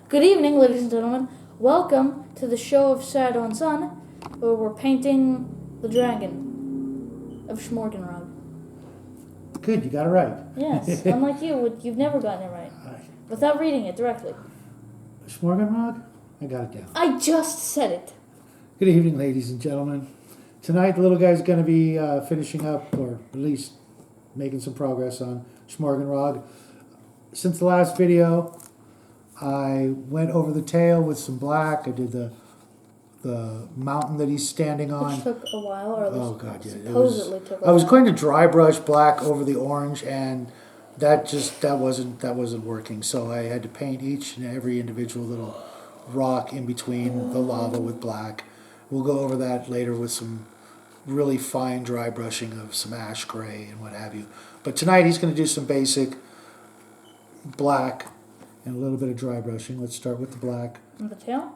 Good evening, ladies and gentlemen. Welcome to the show of Sad on Sun, where we're painting the Dragon of Schmargonrog. Good, you got it right. Yes, unlike you, you've never gotten it right. Without reading it directly. Schmargonrog? I got it down. I just said it. Good evening, ladies and gentlemen. Tonight, the little guy's going to be finishing up, or at least making some progress on Schmargonrog. Since the last video, I went over the tail with some black. I did the mountain that he's standing on. Which took a while, or at least Oh god, yeah. supposedly took a while. I was going to dry brush black over the orange, and that wasn't working. So I had to paint each and every individual little rock in between the lava with black. We'll go over that later with some really fine dry brushing of some ash gray and what have you. But tonight he's going to do some basic black and a little bit of dry brushing. Let's start with the black. And the tail?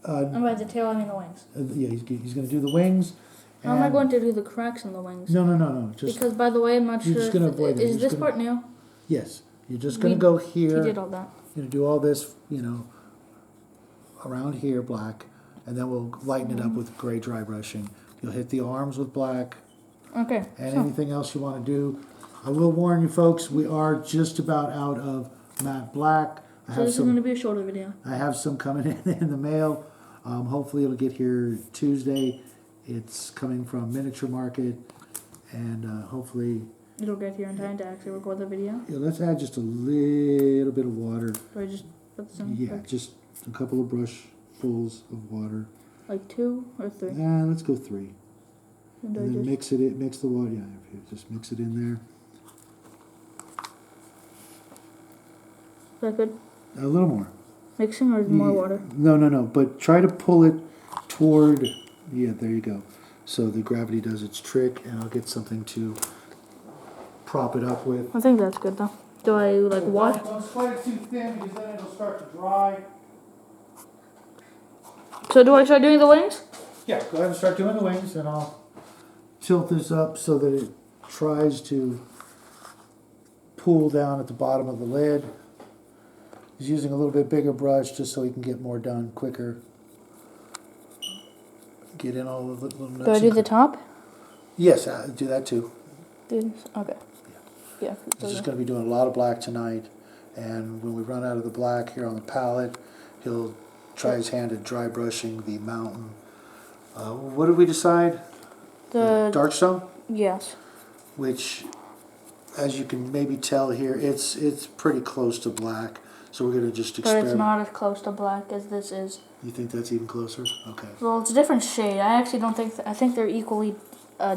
And by the tail, I mean the wings. Yeah, he's going to do the wings. How am I going to do the cracks in the wings? No. Because, by the way, I'm not sure. You're just going to avoid that. Is this part new? Yes. You're just going to go here. He did all that. You're going to do all this, around here, black. And then we'll lighten it up with gray dry brushing. You'll hit the arms with black. Okay. And anything else you want to do. I will warn you folks, we are just about out of matte black. So this is going to be a shorter video. I have some coming in the mail. Hopefully it'll get here Tuesday. It's coming from Miniature Market. And hopefully... It'll get here in time to actually record the video? Yeah, let's add just a little bit of water. Do I just put some? Yeah, just a couple of brushfuls of water. Like 2 or 3? Let's go 3. And then mix the water. Yeah, just mix it in there. Is that good? A little more. Mixing or more water? No. But try to pull it toward... Yeah, there you go. So the gravity does its trick, and I'll get something to prop it up with. I think that's good, though. Do I, wash? Don't spread it too thin, because then it'll start to dry. So do I start doing the wings? Yeah, go ahead and start doing the wings, and I'll tilt this up so that it tries to pool down at the bottom of the lid. He's using a little bit bigger brush just so he can get more done quicker. Get in all of the little nuts. Do I do the top? Yes, do that too. Okay. Yeah. He's just going to be doing a lot of black tonight, and when we run out of the black here on the palette, he'll try his hand at dry brushing the mountain. What did we decide? The Darkstone? Yes. Which, as you can maybe tell here, it's pretty close to black. So we're going to just experiment. But it's not as close to black as this is. You think that's even closer? Okay. Well, it's a different shade. I actually don't think... I think they're equally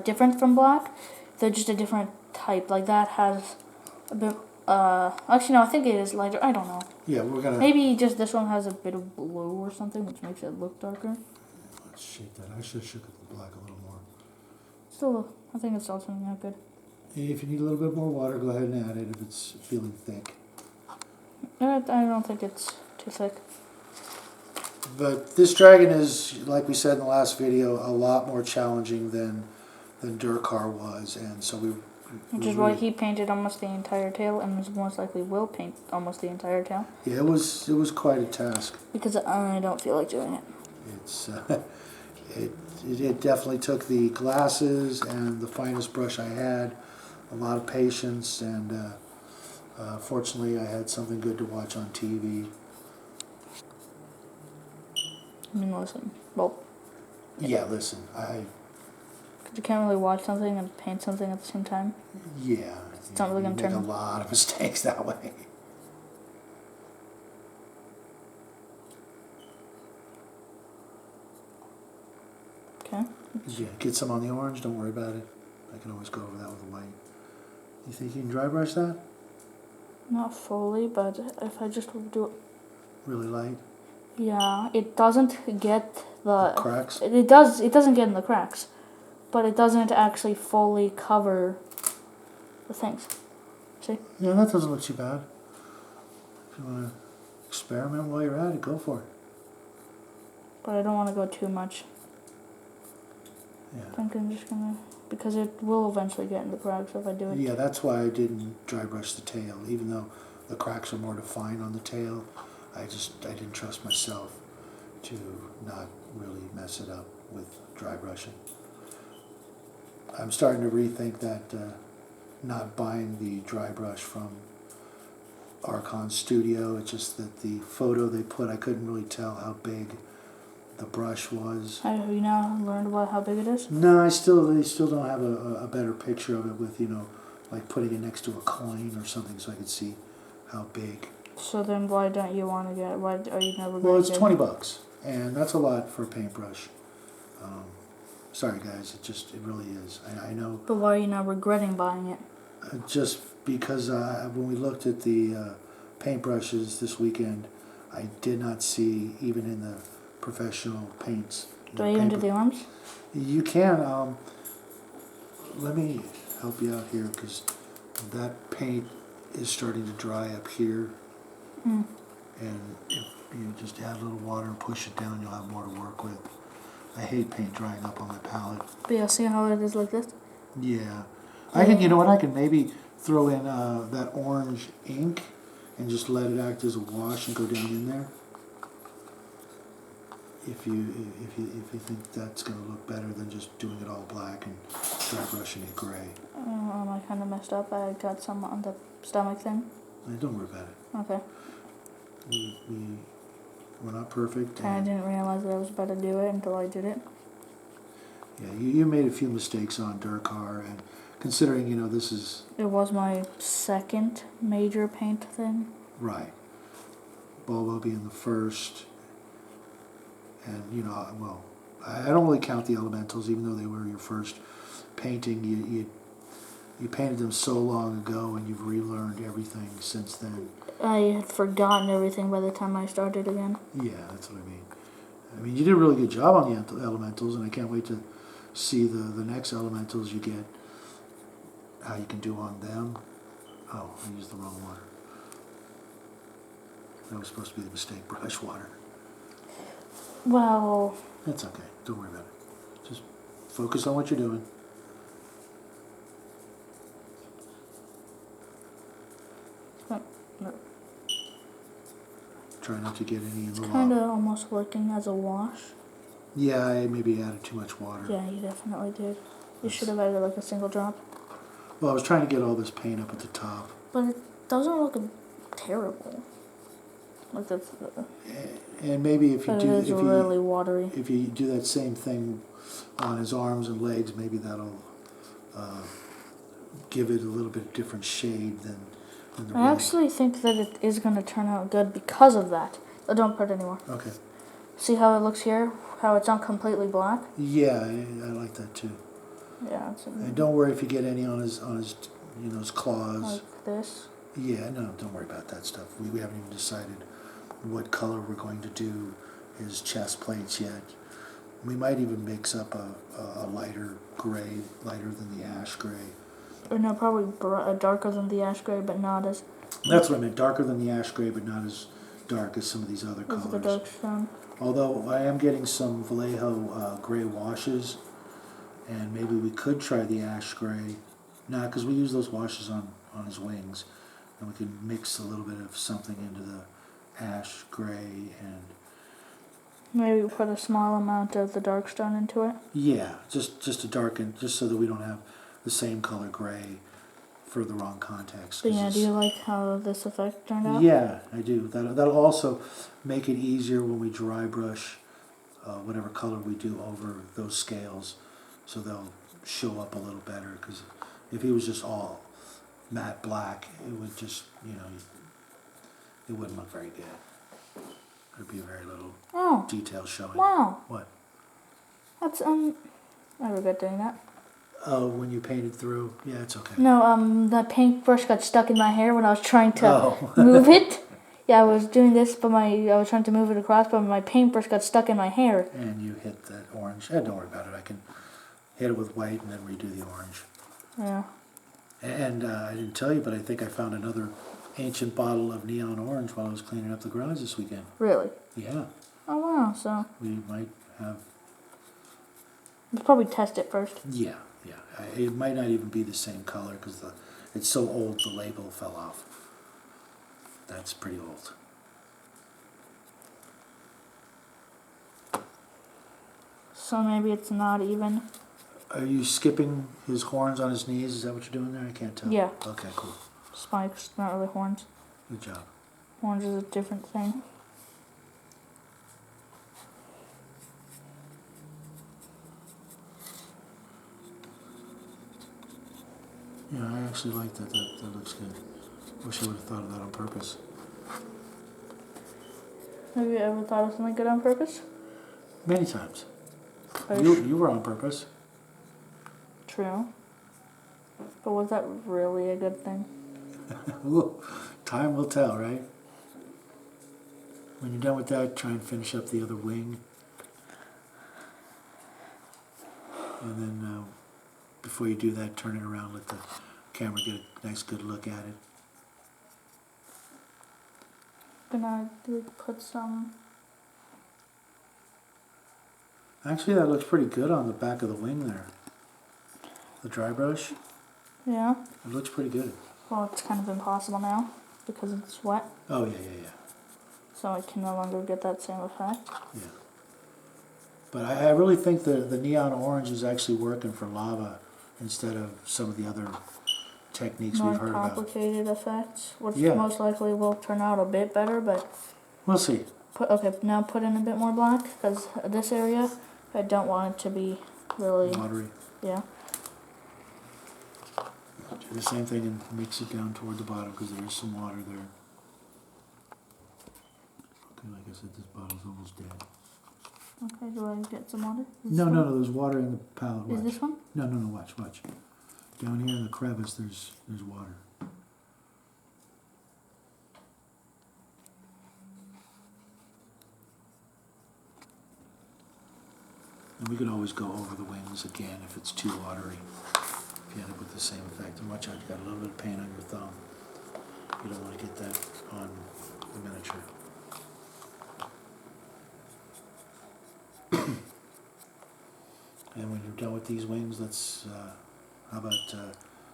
different from black. They're just a different type. Like that has a bit... actually, no, I think it is lighter. I don't know. Yeah, we're going to... Maybe just this one has a bit of blue or something, which makes it look darker. Let's shake that. I should have shook the black a little more. Still, I think it's still turning out good. If you need a little bit more water, go ahead and add it if it's feeling thick. I don't think it's too thick. But this dragon is, like we said in the last video, a lot more challenging than Durkar was, and so which is why he painted almost the entire tail, and most likely will paint almost the entire tail. Yeah, it was quite a task. Because I don't feel like doing it. It's it definitely took the glasses and the finest brush I had, a lot of patience, and fortunately I had something good to watch on TV. I mean, listen. Well. Yeah, listen. You can't really watch something and paint something at the same time. Yeah. It's not really going to turn. Make a lot of mistakes that way. Okay. Yeah, get some on the orange. Don't worry about it. I can always go over that with a white. You think you can dry brush that? Not fully, but if I just do it really light. Yeah, it doesn't get the cracks. It doesn't get in the cracks, but it doesn't actually fully cover the things. See? Yeah, that doesn't look too bad. If you want to experiment while you're at it, go for it. But I don't want to go too much. Yeah. I think I'm just gonna, because it will eventually get in the cracks if I do it. Yeah, that's why I didn't dry brush the tail, even though the cracks are more defined on the tail. I didn't trust myself to not really mess it up with dry brushing. I'm starting to rethink that not buying the dry brush from Archon Studio. It's just that the photo they put, I couldn't really tell how big the brush was. Have you now learned about how big it is? No, they still don't have a better picture of it with, like putting it next to a coin or something so I could see how big. So then why don't you want to get it? Why are you never going to Well, it's get $20, and that's a lot for a paintbrush. Sorry guys, it really is. I know. But why are you not regretting buying it? Just because when we looked at the paintbrushes this weekend, I did not see, even in the professional paints. Do I even do the arms? You can. Let me help you out here because that paint is starting to dry up here. Mm. And if you just add a little water and push it down, you'll have more to work with. I hate paint drying up on my palette. But yeah, see how it is like this? Yeah. I can, you know what, I can maybe throw in that orange ink and just let it act as a wash and go down in there. If you think that's going to look better than just doing it all black and dry brushing it gray. I kind of messed up. I got some on the stomach thing. Don't worry about it. Okay. We're not perfect. I didn't realize that I was about to do it until I did it. Yeah, you made a few mistakes on Durkar, and considering, this is... It was my second major paint thing. Right. Bulbo being the first. And, well, I don't really count the elementals, even though they were your first painting. You painted them so long ago, and you've relearned everything since then. I had forgotten everything by the time I started again. Yeah, that's what I mean. I mean, you did a really good job on the elementals, and I can't wait to see the next elementals you get, how you can do on them. Oh, I used the wrong water. That was supposed to be the mistake, brush water. Well... That's okay. Don't worry about it. Just focus on what you're doing. No. Try not to get any in the It's kind of lava. almost working as a wash. Yeah, I maybe added too much water. Yeah, you definitely did. You should have added like a single drop. Well, I was trying to get all this paint up at the top. But it doesn't look terrible. Like that's... And maybe if you But do, it is really watery. if you do that same thing on his arms and legs, maybe that'll give it a little bit different shade than the I actually think that it is going to turn out good because of that. Oh, don't put it anymore. Okay. See how it looks here? How it's not completely black? Yeah, I like that too. Yeah. It's And don't worry if you get any on his his claws. like this. Yeah, no, don't worry about that stuff. We haven't even decided what color we're going to do his chest plates yet. We might even mix up a lighter gray, lighter than the ash gray. Or no, probably darker than the ash gray, but not as... That's what I meant, darker than the ash gray, but not as dark as some of these other This colors. is the dark stone. Although I am getting some Vallejo gray washes, and maybe we could try the ash gray. Nah, because we use those washes on his wings, and we could mix a little bit of something into the ash gray and... Maybe put a small amount of the dark stone into it. Yeah, just to darken, just so that we don't have the same color gray for the wrong context. But yeah, do you like how this effect turned out? Yeah, I do. That'll also make it easier when we dry brush whatever color we do over those scales, so they'll show up a little better. Because if he was just all matte black, it would just, it wouldn't look very good. There'd be very little detail showing. Wow. What? That's, I regret doing that. Oh, when you painted through? Yeah, it's okay. No, the paintbrush got stuck in my hair when I was trying to move it. Yeah, I was doing this, but I was trying to move it across, but my paintbrush got stuck in my hair. And you hit that orange. Don't worry about it. I can hit it with white and then redo the orange. Yeah. And I didn't tell you, but I think I found another ancient bottle of neon orange while I was cleaning up the garage this weekend. Really? Yeah. Oh, wow, so... We might have... Let's probably test it first. Yeah. It might not even be the same color because it's so old the label fell off. That's pretty old. So maybe it's not even. Are you skipping his horns on his knees? Is that what you're doing there? I can't tell. Yeah. Okay, cool. Spikes, not really horns. Good job. Horns is a different thing. Yeah, I actually like that. That looks good. Wish I would have thought of that on purpose. Have you ever thought of something good on purpose? Many times. Are you You were on purpose. True. But was that really a good thing? Well, time will tell, right? When you're done with that, try and finish up the other wing. And then before you do that, turn it around, let the camera get a nice good look at it. Gonna put some. Actually, that looks pretty good on the back of the wing there. The dry brush, Yeah. it looks pretty good. Well, it's kind of impossible now because it's wet, Oh, yeah. so I can no longer get that same effect. Yeah. But I really think the neon orange is actually working for lava instead of some of the other techniques More we've heard about. complicated effects, which Yeah. most likely will turn out a bit better, but We'll see. now put in a bit more black because this area I don't want it to be really. Watery. Yeah. Do the same thing and mix it down toward the bottom because there is some water there. Okay, like I said, this bottle's almost dead. Okay, do I get some water? No, there's water in the palette. Is Watch. this one? No, watch. Down here in the crevice, there's water. And we could always go over the wings again if it's too watery. If you end up with the same effect. And watch out, you got a little bit of paint on your thumb. You don't want to get that on the miniature. And when you're done with these wings, let's, how about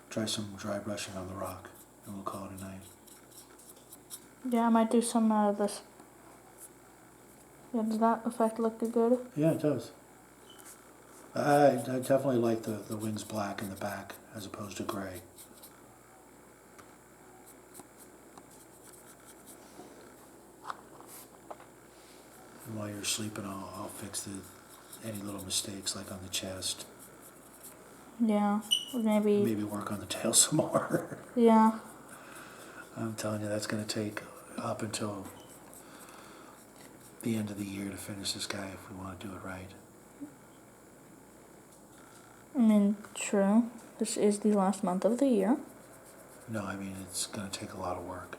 try some dry brushing on the rock, and we'll call it a night. Yeah, I might do some of this. Yeah, does that effect look good? Yeah, it does. I definitely like the wings black in the back as opposed to gray. And while you're sleeping, I'll fix any little mistakes like on the chest. Yeah, maybe. Maybe work on the tail some more. Yeah. I'm telling you, that's going to take up until the end of the year to finish this guy if we want to do it right. I mean, true. This is the last month of the year. No, I mean, it's going to take a lot of work.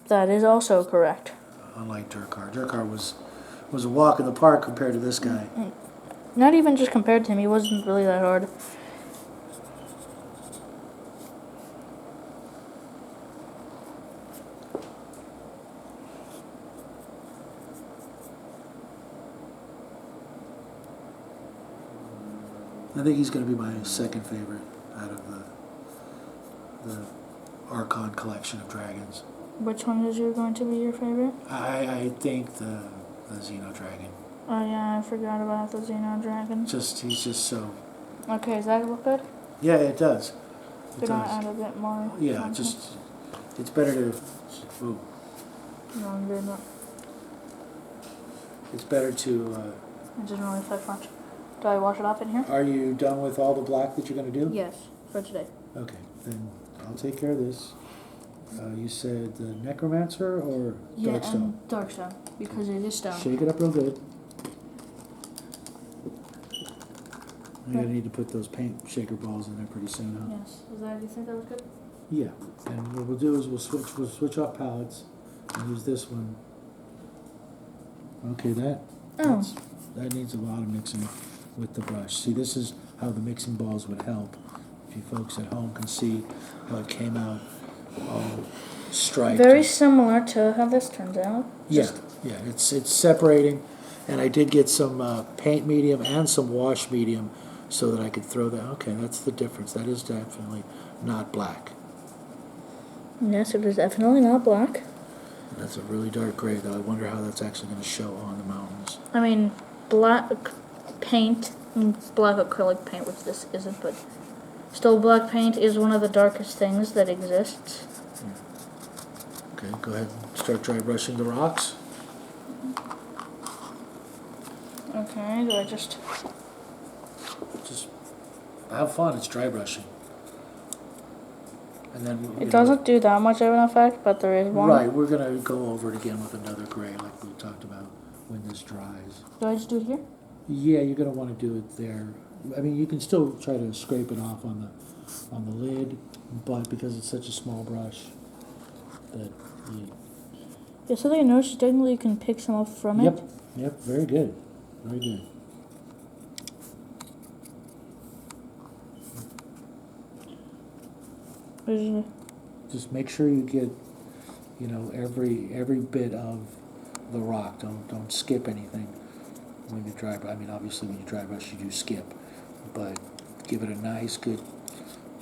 That is also correct. Unlike Durkar. Durkar was a walk in the park compared to this guy. Not even just compared to him, he wasn't really that hard. I think he's going to be my second favorite out of the Archon collection of dragons. Which one is going to be your favorite? I think the Xeno Dragon. Oh yeah, I forgot about the Xeno Dragon. He's just so. Okay, does that look good? Yeah, it does. It Could I does. add a bit more? Yeah, content? it's better to. Ooh, No, I'm good. No, it's better to. it doesn't really affect much. Do I wash it off in here? Are you done with all the black that you're going to do? Yes, for today. Okay, then I'll take care of this. You said the Necromancer or Yeah, Darkstone? and Darkstone, because it is stone. Shake it up real good. You're going to need to put those paint shaker balls in there pretty soon, huh? Yes. Do you think that was good? Yeah, and what we'll do is we'll switch off palettes and use this one. Okay, that needs a lot of mixing with the brush. See, this is how the mixing balls would help. If you folks at home can see how it came out all striped. Very similar to how this turns out. Yeah, it's separating, and I did get some paint medium and some wash medium so that I could throw that. Okay, that's the difference. That is definitely not black. Yes, it is definitely not black. That's a really dark gray, though. I wonder how that's actually going to show on the mountains. I mean, black paint, black acrylic paint, which this isn't, but still black paint is one of the darkest things that exists. Okay, go ahead and start dry brushing the rocks. Okay, do I just Have fun, it's dry brushing. And then it doesn't do that much of an effect, but there is one. Right, we're gonna go over it again with another gray like we talked about when this dries. Do I just do it here? Yeah, you're gonna wanna do it there. I mean, you can still try to scrape it off on the lid, but because it's such a small brush, that Yeah, something I noticed, technically you can pick some up from it. Yep, very good, very good. Just make sure you get, every bit of the rock. Don't skip anything when you dry brush. I mean, obviously when you dry brush you do skip, but give it a nice good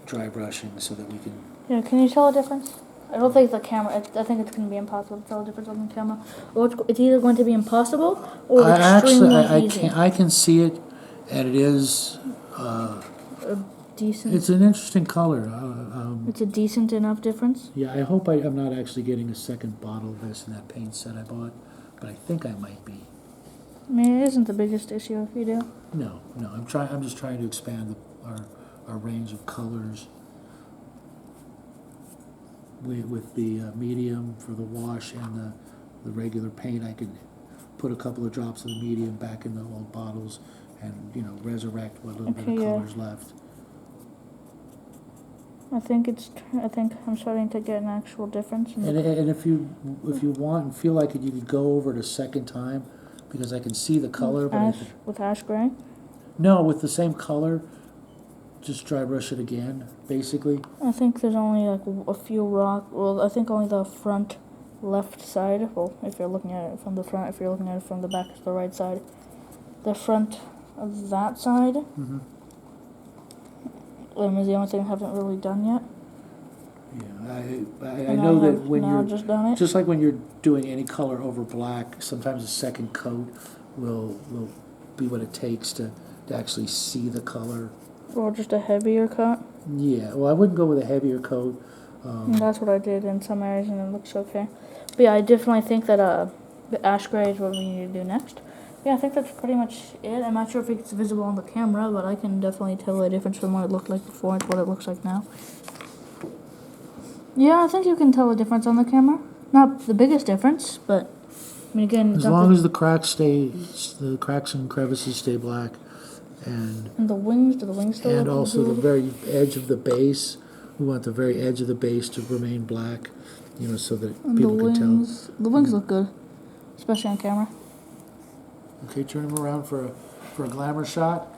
dry brushing so that we can. Yeah, can you tell a difference? I don't think the camera. I think it's going to be impossible to tell a difference on the camera. Or it's either going to be impossible or extremely easy. I can see it, and it is. Decent. It's an interesting color. It's a decent enough difference. Yeah, I hope I'm not actually getting a second bottle of this in that paint set I bought, but I think I might be. I mean, it isn't the biggest issue if you do. No. I'm just trying to expand our range of colors. With the medium for the wash and the regular paint, I could put a couple of drops of the medium back in the old bottles and resurrect what little bit of color's left. I think I'm starting to get an actual difference. And if you want and feel like it, you could go over it a second time, because I can see the color. With ash gray? No, with the same color. Just dry brush it again, basically. I think there's only like a few I think only the front left side. Well, if you're looking at it from the front, if you're looking at it from the back, it's the right side. The front of that side. Mm-hmm. Is the only thing I haven't really done yet. Yeah, I know that when you're just done it. Just like when you're doing any color over black, sometimes a second coat will be what it takes to actually see the color. Or just a heavier coat. Yeah, well, I wouldn't go with a heavier coat. That's what I did in some areas, and it looks okay. But yeah, I definitely think that the ash gray is what we need to do next. Yeah, I think that's pretty much it. I'm not sure if it's visible on the camera, but I can definitely tell the difference from what it looked like before to what it looks like now. Yeah, I think you can tell the difference on the camera. Not the biggest difference, but I mean, again, as long as the cracks and crevices stay black, and the wings, do the wings still? And also the very edge of the base. We want the very edge of the base to remain black, so that people can tell. The wings look good, especially on camera. Okay, turn him around for a glamour shot.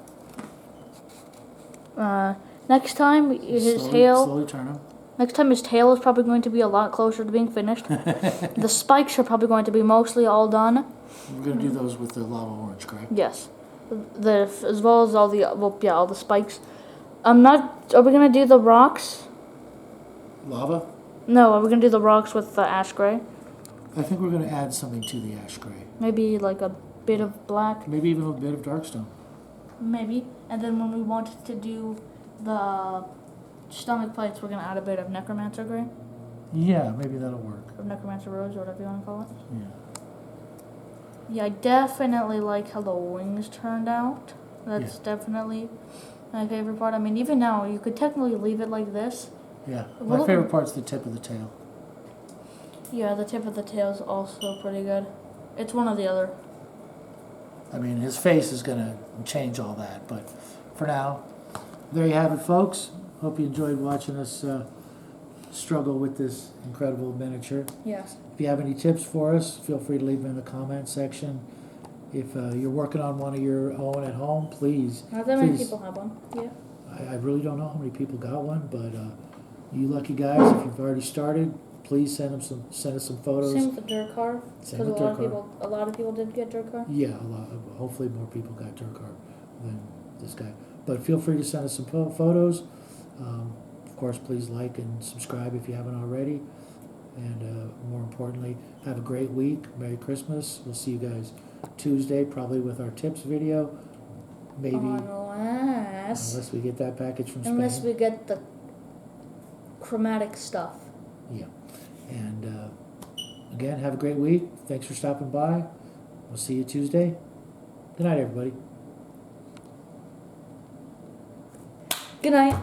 Next time his tail. Slowly turn him. Next time his tail is probably going to be a lot closer to being finished. The spikes are probably going to be mostly all done. We're going to do those with the lava orange, correct? Yes, as well as all the spikes. Are we going to do the rocks? Lava? No, are we going to do the rocks with the ash gray? I think we're going to add something to the ash gray. Maybe like a bit of black. Maybe even a bit of darkstone. Maybe. And then when we want to do the stomach plates, we're going to add a bit of necromancer gray. Yeah, maybe that'll work. Or necromancer rose, or whatever you want to call it. Yeah. Yeah, I definitely like how the wings turned out. That's definitely my favorite part. I mean, even now, you could technically leave it like this. Yeah, my favorite part's the tip of the tail. Yeah, the tip of the tail is also pretty good. It's one or the other. I mean, his face is going to change all that, but for now, there you have it, folks. Hope you enjoyed watching us struggle with this incredible miniature. Yes. If you have any tips for us, feel free to leave them in the comment section. If you're working on one of your own at home, please. Not that many people have one. Yeah. I really don't know how many people got one, but you lucky guys, if you've already started, please send us some photos. Same with the dirt car. Same with dirt car. A lot of people did get dirt car. Yeah, a lot. Hopefully, more people got dirt car than this guy. But feel free to send us some photos. Of course, please like and subscribe if you haven't already. And more importantly, have a great week. Merry Christmas. We'll see you guys Tuesday, probably with our tips video. Maybe, Unless we get that package from Spain. unless we get the chromatic stuff. Yeah. And again, have a great week. Thanks for stopping by. We'll see you Tuesday. Good night, everybody. Good night.